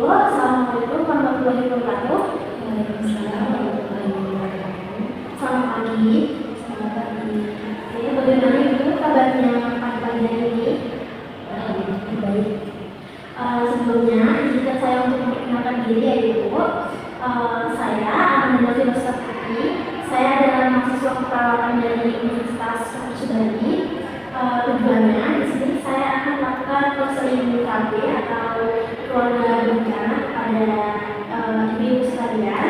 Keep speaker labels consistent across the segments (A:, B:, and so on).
A: Assalamualaikum warahmatullahi wabarakatuh. Waalaikumsalam warahmatullahi wabarakatuh. Selamat pagi. Selamat pagi. Oke, bagaimana Ibu kabarnya pagi-pagi hari ini? Baik. Sebelumnya, izinkan saya untuk memperkenalkan diri ya Ibu. Saya Amanda Filosof Putri. Saya adalah mahasiswa keperawatan dari Universitas Sudari. Tujuannya di sini saya akan melakukan konseling KB atau keluarga berencana kepada ibu sekalian.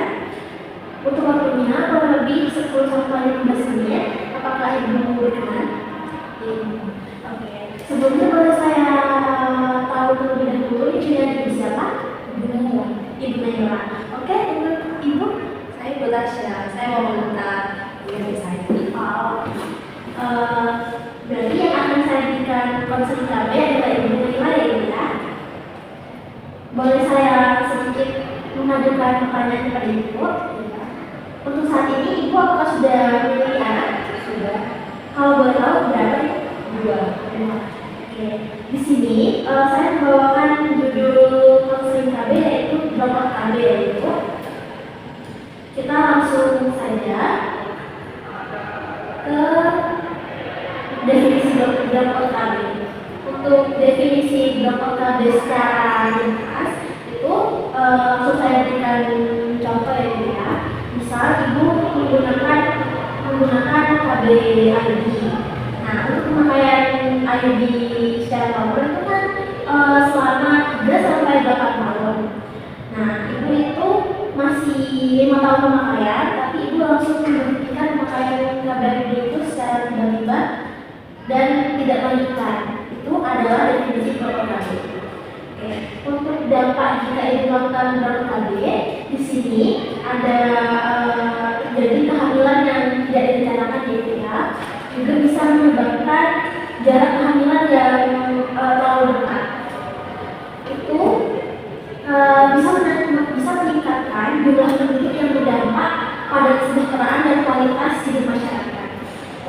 A: Untuk waktunya kurang lebih 10-15 menit. Apakah Ibu berkenan? Oke. Sebelumnya boleh saya tahu terlebih dahulu Ibu siapa? Ibu Naila. Ibu Naila. Oke, untuk Ibu?
B: Saya Ibu Tasya. Saya mau mengenal diri saya.
A: Berarti yang akan saya berikan konseling KB adalah Ibu Naila ya Ibu ya? Boleh saya sedikit mengajukan pertanyaan kepada Ibu? Untuk saat ini Ibu apakah sudah memiliki anak?
B: Sudah.
A: Kalau boleh tahu berapa?
B: 2.
A: Oke. Di sini saya membawakan judul konseling KB yaitu drop KB ya Ibu. Kita langsung saja ke definisi drop KB. Untuk definisi drop KB secara ringkas itu langsung saya berikan contoh ya Ibu ya. Misal Ibu menggunakan KB IUD. Nah, untuk pemakaian IUD secara power itu kan selama 3 sampai 8 tahun. Nah, Ibu itu masih 5 tahun pemakaian, tapi Ibu langsung menghentikan pemakaian KB IUD itu secara tiba-tiba dan tidak melanjutkan. Itu adalah definisi drop KB. Oke. Untuk dampak jika Ibu melakukan drop KB, di sini ada terjadi kehamilan yang tidak direncanakan ya Ibu ya. Juga bisa menyebabkan jarak kehamilan yang terlalu dekat. Itu bisa meningkatkan jumlah penduduk yang berdampak pada kesejahteraan dan kualitas hidup masyarakat.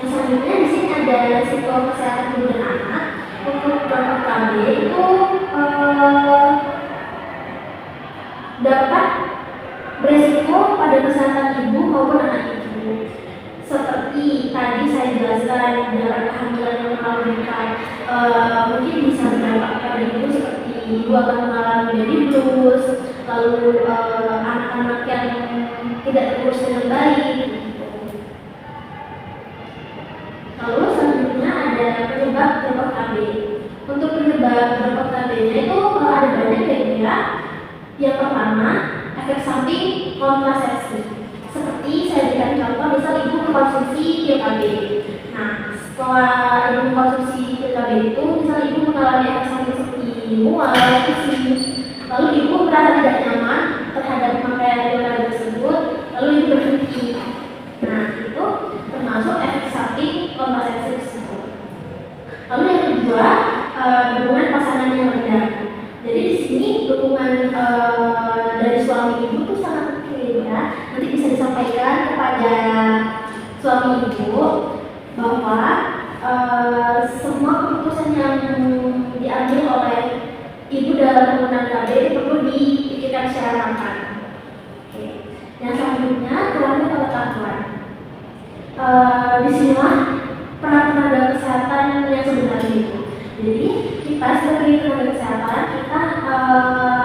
A: Yang selanjutnya di sini ada risiko kesehatan ibu dan anak. Untuk drop KB itu dapat beresiko pada kesehatan ibu maupun anak ibu. Seperti tadi saya jelaskan jarak kehamilan yang terlalu dekat mungkin bisa berdampak pada ibu seperti ibu akan mengalami baby blues, lalu anak-anak yang tidak terurus dengan baik. Lalu selanjutnya ada penyebab drop KB. Untuk penyebab drop KB-nya itu ada banyak ya. Yang pertama, efek samping kontrasepsi. Seperti saya berikan contoh, misal ibu mengkonsumsi pil KB. Nah, setelah ibu mengkonsumsi pil KB itu, misal ibu mengalami efek samping seperti mual, pusing, lalu ibu merasa tidak nyaman terhadap pemakaian pil KB tersebut, lalu ibu berhenti. Nah, itu termasuk efek samping kontrasepsi tersebut. Lalu yang kedua, dukungan pasangan yang rendah. Jadi di sini dukungan dari suami ibu itu sangat penting ya. Nanti bisa disampaikan kepada suami ibu bahwa semua keputusan yang diambil oleh ibu dalam penggunaan KB perlu dipikirkan secara matang. Oke. Yang selanjutnya keluarga pengetahuan. Disinilah peran tenaga kesehatan yang sebenarnya itu. Jadi kita sebagai tenaga kesehatan kita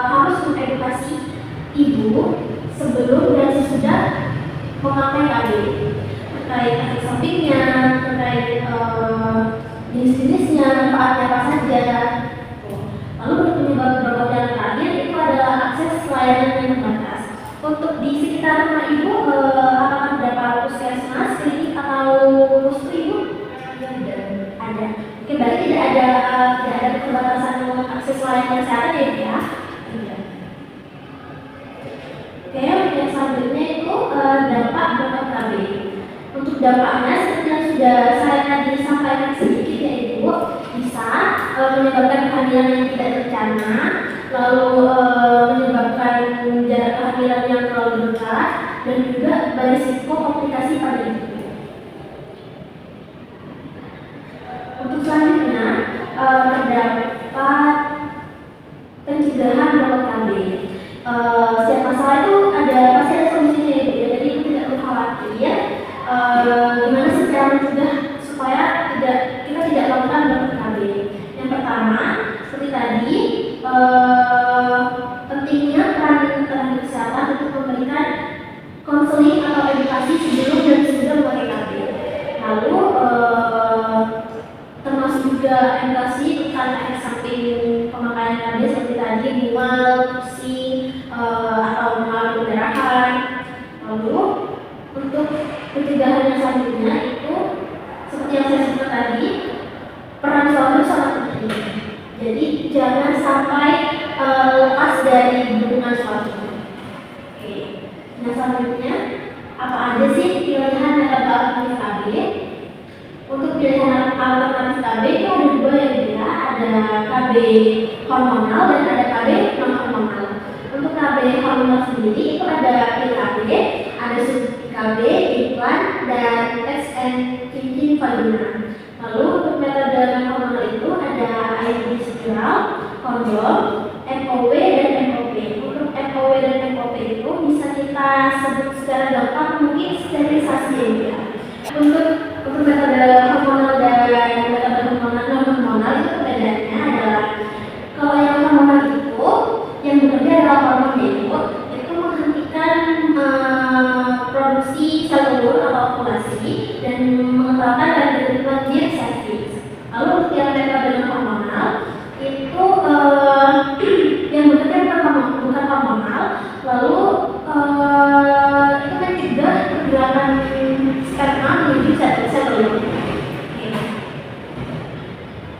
A: harus mengedukasi ibu sebelum dan sesudah memakai KB terkait efek sampingnya, terkait jenis-jenisnya, manfaatnya apa saja. Lalu penyebab drop yang terakhir itu adalah akses layanan yang terbatas. Untuk di sekitar rumah ibu apakah terdapat puskesmas, klinik atau pustu ibu? Ada. Oke, berarti tidak ada keterbatasan akses layanan kesehatan ya Ibu ya? Tidak. Oke, yang selanjutnya itu dampak drop KB. Untuk dampaknya seperti yang sudah saya tadi sampaikan sedikit ya Ibu, bisa menyebabkan kehamilan yang tidak terencana, lalu menyebabkan jarak kehamilan yang terlalu dekat, dan juga berisiko komplikasi pada ibu. Untuk selanjutnya terdapat pencegahan drop KB. tadi mual, pusing, atau mengalami pendarahan. Lalu untuk pencegahan yang selanjutnya itu seperti yang saya sebut tadi, peran suami sangat penting. Jadi jangan sampai lepas dari dukungan suami. Oke. Nah selanjutnya apa aja sih pilihan alternatif KB? Untuk pilihan alternatif KB itu ada dua ya, ada KB hormonal dan ada KB non hormonal. Untuk KB hormonal sendiri itu ada PKB, ada sub KB, implan, dan XN15 vagina. Lalu untuk metode non hormonal itu ada IUD spiral, kondom, MOW dan MOP. Untuk MOW dan MOP itu bisa kita sebut secara gampang mungkin sterilisasi ya. Untuk metode hormonal dan metode hormonal non hormonal itu perbedaannya adalah kalau yang hormonal itu yang bekerja adalah hormon itu menghentikan produksi sel telur atau ovulasi dan mengekalkan kandungan di cervix. Lalu untuk yang metode non hormonal itu yang bekerja bukan hormonal, lalu itu mencegah pergerakan sperma menuju sel telur.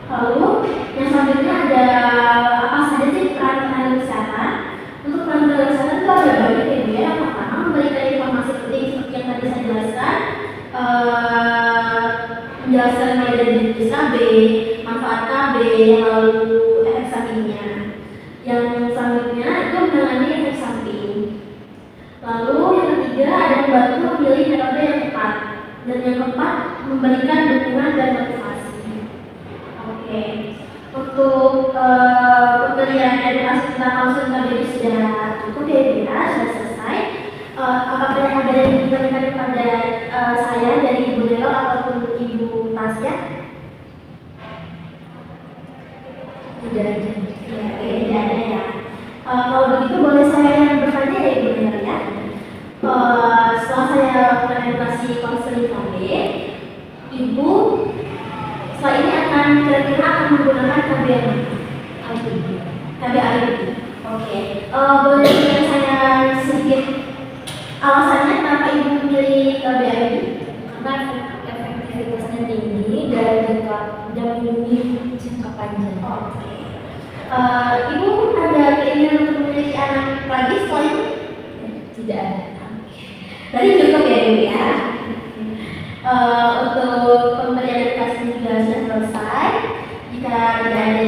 A: Lalu yang selanjutnya ada apa saja sih peran tenaga kesehatan? Untuk peran tenaga kesehatan itu ada banyak ya. Yang pertama memberikan informasi penting seperti yang tadi saya jelaskan, menjelaskan mulai dari jenis KB, manfaat KB, lalu efek sampingnya. Yang selanjutnya itu menangani efek samping. Lalu yang ketiga ada membantu memilih metode yang tepat, dan yang keempat memberikan dukungan dan motivasi. Oke, untuk pemberian edukasi tentang konseling KB sudah cukup ya, sudah selesai. Apakah ada yang ditanyakan kepada saya dari Ibu Nelo ataupun Ibu Tasya? Tidak ada. Ya, tidak ada ya. Kalau begitu boleh saya bertanya ya Ibu Nelo ya. Setelah saya lakukan edukasi konseling KB, Ibu setelah ini akan kira-kira akan menggunakan KB IUD. Oke. Boleh berikan saya sedikit alasannya kenapa Ibu memilih KB IUD?
B: Karena efektivitasnya tinggi dan melindungi jangka panjang.
A: Oke. Ibu ada keinginan untuk memiliki anak lagi setelah ini?
B: Tidak ada.
A: Berarti cukup ya Ibu ya. Untuk pemberian edukasi juga sudah selesai. Jika tidak ada